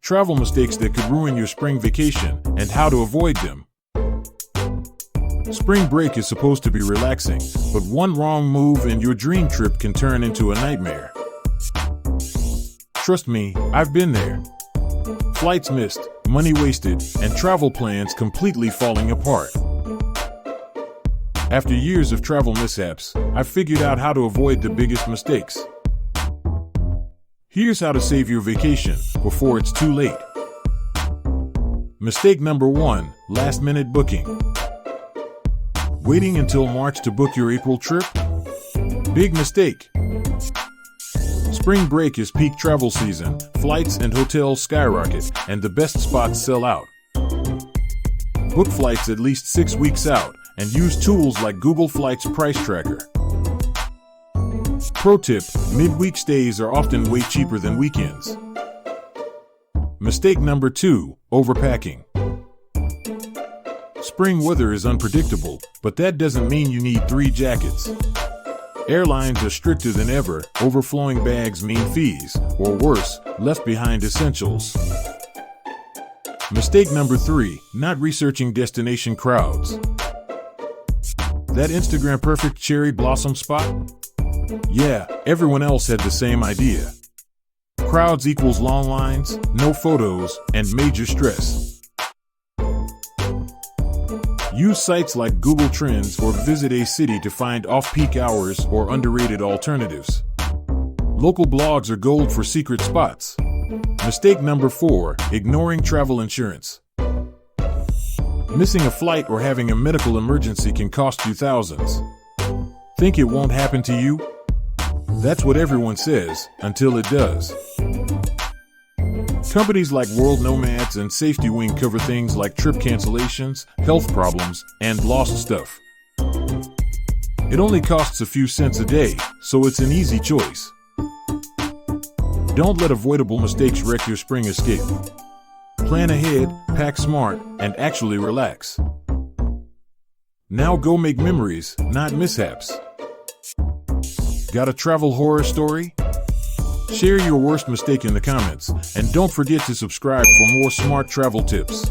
travel mistakes that could ruin your spring vacation, and how to avoid them. Spring break is supposed to be relaxing, but one wrong move and your dream trip can turn into a nightmare. Trust me, I've been there. Flights missed, money wasted, and travel plans completely falling apart. After years of travel mishaps, I've figured out how to avoid the biggest mistakes. Here's how to save your vacation before it's too late. Mistake number 1, last-minute booking. Waiting until March to book your April trip? Big mistake. Spring break is peak travel season, flights and hotels skyrocket, and the best spots sell out. Book flights at least 6 weeks out, and use tools like Google Flights Price Tracker. Pro tip, midweek stays are often way cheaper than weekends. Mistake number 2, overpacking. Spring weather is unpredictable, but that doesn't mean you need 3 jackets. Airlines are stricter than ever, overflowing bags mean fees, or worse, left behind essentials. Mistake number 3, not researching destination crowds. That Instagram perfect cherry blossom spot? Yeah, everyone else had the same idea. Crowds equals long lines, no photos, and major stress. Use sites like Google Trends or visit a city to find off-peak hours or underrated alternatives. Local blogs are gold for secret spots. Mistake number 4, ignoring travel insurance. Missing a flight or having a medical emergency can cost you thousands. Think it won't happen to you? That's what everyone says, until it does. Companies like World Nomads and Safety Wing cover things like trip cancellations, health problems, and lost stuff. It only costs a few cents a day, so it's an easy choice. Don't let avoidable mistakes wreck your spring escape. Plan ahead, pack smart, and actually relax. Now go make memories, not mishaps. Got a travel horror story? Share your worst mistake in the comments, and don't forget to subscribe for more smart travel tips.